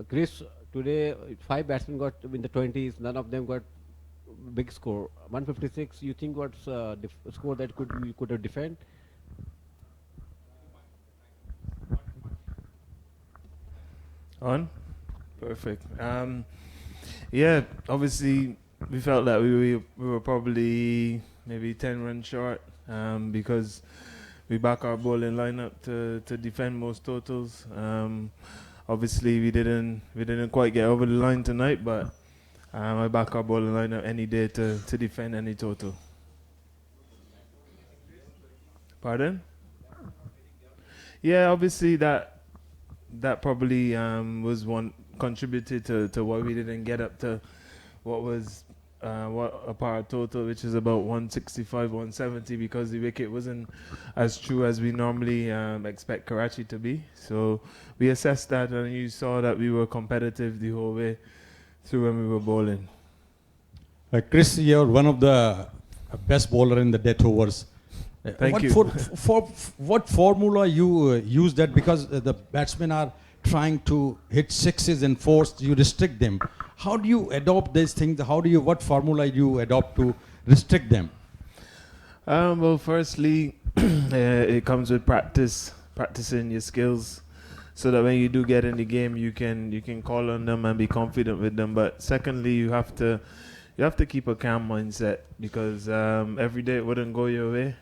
Chris, today five batsmen got in the 20s. None of them got big score. 156. You think what's score that you could have defend? On? Perfect. Yeah, obviously we felt that we were probably maybe 10 runs short because we back our bowling lineup to defend most totals. Obviously we didn't quite get over the line tonight, but I back our bowling lineup any day to defend any total. Pardon? Yeah, obviously that probably was one contributed to why we didn't get up to what was what a par total, which is about 165, 170, because the wicket wasn't as true as we normally expect Karachi to be. So we assessed that, and you saw that we were competitive the whole way through when we were bowling. Chris, you're one of the best bowler in the death overs. Thank you. What formula you use that, because the batsmen are trying to hit sixes and fours, you restrict them. How do you adopt these things? What formula you adopt to restrict them? Well, firstly, it comes with practicing your skills, so that when you do get in the game, you can call on them and be confident with them. But secondly, you have to keep a calm mindset, because every day it wouldn't go your way.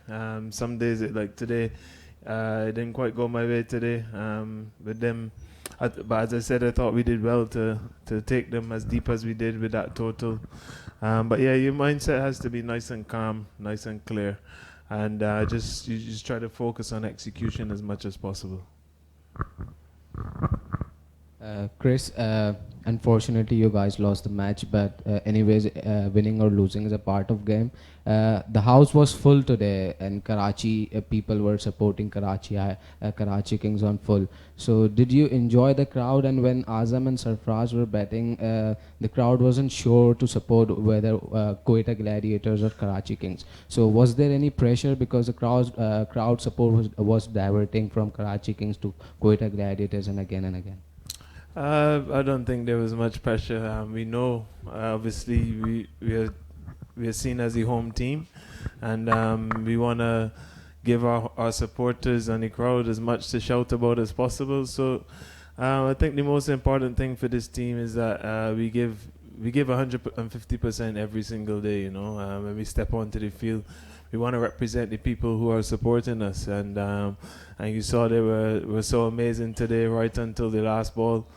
Some days, like today, it didn't quite go my way today. With them, but as I said, I thought we did well to take them as deep as we did with that total. But yeah, your mindset has to be nice and calm, nice and clear, and you just try to focus on execution as much as possible. Chris, unfortunately you guys lost the match, but anyways, winning or losing is a part of game. The house was full today, and Karachi people were supporting Karachi Kings on full. So did you enjoy the crowd? And when Azam and Sarfraz were batting, the crowd wasn't sure to support whether Quetta Gladiators or Karachi Kings. So was there any pressure, because the crowd support was diverting from Karachi Kings to Quetta Gladiators and again and again? I don't think there was much pressure. We know, obviously, we are seen as the home team, and we want to give our supporters and the crowd as much to shout about as possible. So I think the most important thing for this team is that we give 150% every single day. You know, when we step onto the field, we want to represent the people who are supporting us, and you saw they were so amazing today, right until the last ball.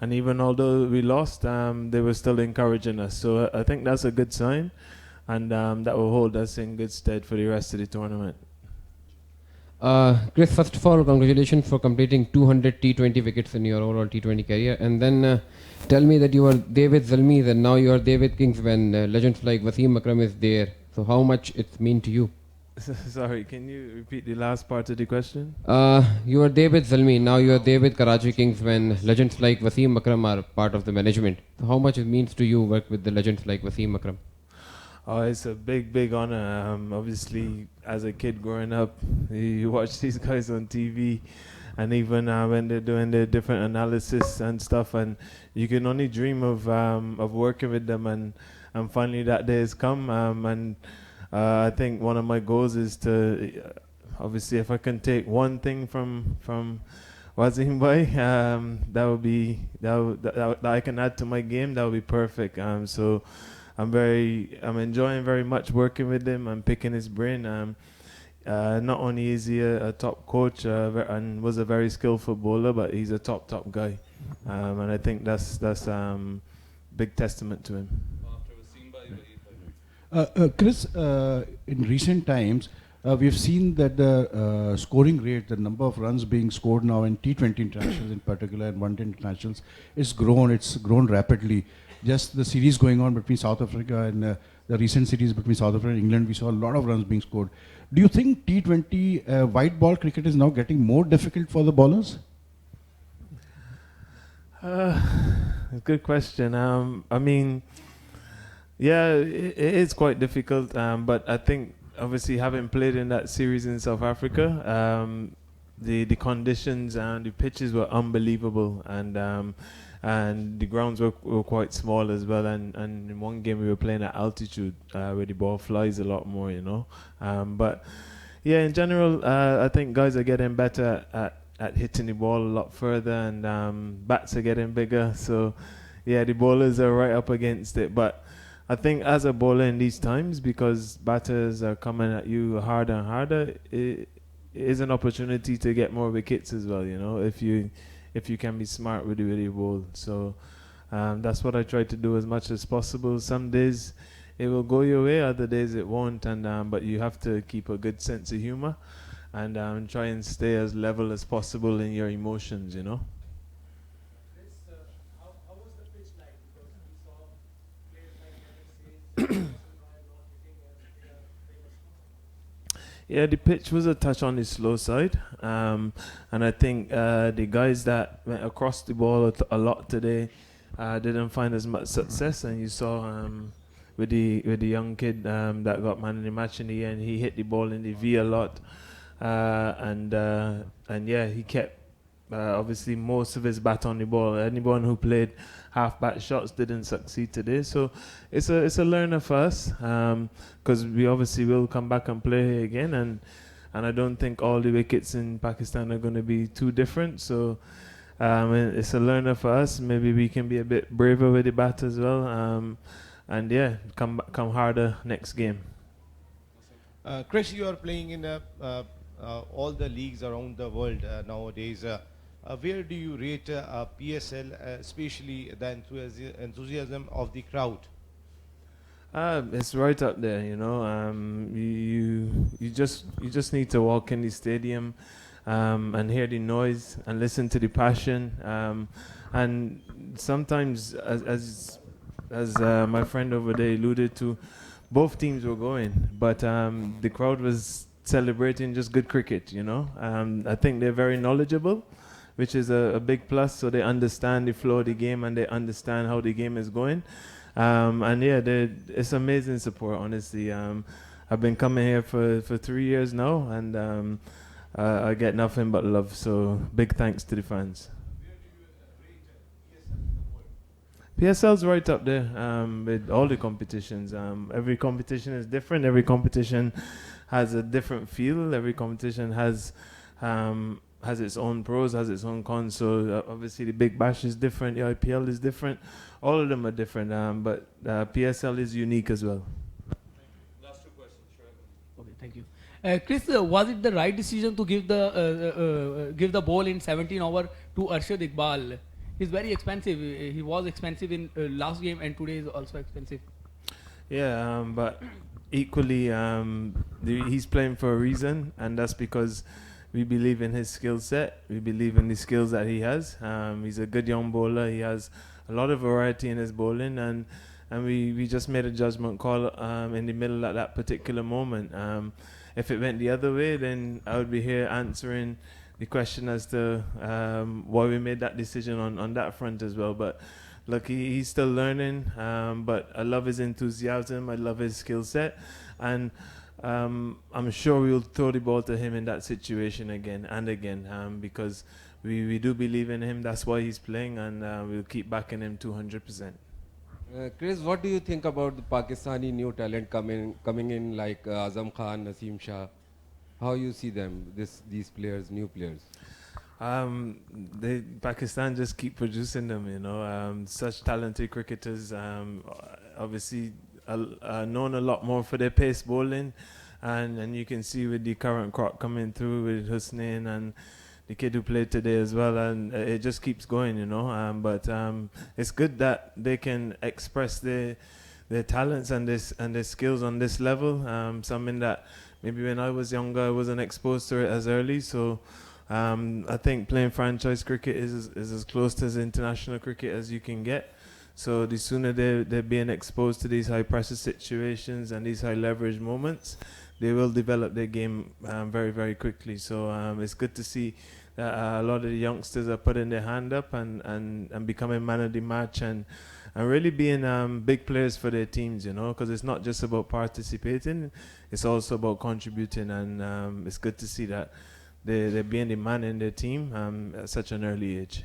And even although we lost, they were still encouraging us. So I think that's a good sign, and that will hold us in good stead for the rest of the tournament. Chris, first of all, congratulations for completing 200 T20 wickets in your overall T20 career. And then tell me that you were there with Zalmi, and now you are there with Kings when legends like Wasim Akram is there. So how much it mean to you? Sorry, can you repeat the last part of the question? You are there with Zalmi, now you are there with Karachi Kings when legends like Wasim Akram are part of the management. So how much it means to you work with the legends like Wasim Akram? Oh, it's a big honor. Obviously, as a kid growing up, you watch these guys on TV, and even when they're doing their different analysis and stuff, and you can only dream of working with them, and finally that day has come. And I think one of my goals is to, obviously, if I can take one thing from Wazim Bhai, that I can add to my game, that would be perfect. So I'm enjoying very much working with him and picking his brain. Not only is he a top coach and was a very skillful bowler, but he's a top guy, and I think that's big testament to him. Chris, in recent times, we've seen that the scoring rate, the number of runs being scored now in T20 internationals in particular and one-day internationals, is grown. It's grown rapidly. Just the series going on between South Africa and the recent series between South Africa and England, we saw a lot of runs being scored. Do you think T20 white ball cricket is now getting more difficult for the bowlers? Good question. I mean, yeah, it is quite difficult, but I think obviously having played in that series in South Africa, the conditions and the pitches were unbelievable, and the grounds were quite small as well. And in one game we were playing at altitude where the ball flies a lot more, you know. But yeah, in general, I think guys are getting better at hitting the ball a lot further, and bats are getting bigger. So yeah, the bowlers are right up against it. But I think as a bowler in these times, because batters are coming at you harder and harder, it is an opportunity to get more wickets as well, you know, if you can be smart with the ball. So that's what I try to do as much as possible. Some days it will go your way, other days it won't, and but you have to keep a good sense of humor and try and stay as level as possible in your emotions, you know. Yeah, the pitch was a touch on the slow side, and I think the guys that went across the ball a lot today didn't find as much success. And you saw with the young kid that got man of the match in the end, he hit the ball in the V a lot, and yeah, he kept obviously most of his bat on the ball. Anyone who played half bat shots didn't succeed today, so it's a learner for us, because we obviously will come back and play again, and I don't think all the wickets in Pakistan are going to be too different. So it's a learner for us. Maybe we can be a bit braver with the bat as well, and yeah, come harder next game. Chris, you are playing in all the leagues around the world nowadays. Where do you rate PSL, especially the enthusiasm of the crowd? It's right up there, you know. You just need to walk in the stadium and hear the noise and listen to the passion. And sometimes, as my friend over there alluded to, both teams were going, but the crowd was celebrating just good cricket, you know. I think they're very knowledgeable, which is a big plus. So they understand the flow of the game and they understand how the game is going. And yeah, it's amazing support, honestly. I've been coming here for 3 years now, and I get nothing but love. So big thanks to the fans. PSL's right up there with all the competitions. Every competition is different. Every competition has a different feel. Every competition has its own pros, has its own cons. So obviously the Big Bash is different. The IPL is different. All of them are different. But PSL is unique as well. Last two questions, sure. Okay, thank you. Chris, was it the right decision to give the ball in 17 over to Arshad Iqbal? He's very expensive. He was expensive in last game, and today is also expensive. Yeah, but equally, he's playing for a reason, and that's because we believe in his skill set. We believe in the skills that he has. He's a good young bowler. He has a lot of variety in his bowling, and we just made a judgment call in the middle at that particular moment. If it went the other way, then I would be here answering the question as to why we made that decision on that front as well. But look, he's still learning, but I love his enthusiasm, I love his skill set, and I'm sure we'll throw the ball to him in that situation again and again, because we do believe in him. That's why he's playing, and we'll keep backing him 200%. Chris, what do you think about the Pakistani new talent coming in like Azam Khan, Naseem Shah? How you see them, these players, new players? Pakistan just keep producing them, you know. Such talented cricketers. Obviously, known a lot more for their pace bowling, and you can see with the current crop coming through with Husnain and the kid who played today as well, and it just keeps going, you know. But it's good that they can express their talents and their skills on this level. Something that maybe when I was younger, I wasn't exposed to it as early. So I think playing franchise cricket is as close to international cricket as you can get. So the sooner they're being exposed to these high pressure situations and these high leverage moments, they will develop their game very, very quickly. So it's good to see that a lot of the youngsters are putting their hand up and becoming man of the match and really being big players for their teams, you know, because it's not just about participating, it's also about contributing, and it's good to see that they being the man in their team at such an early age.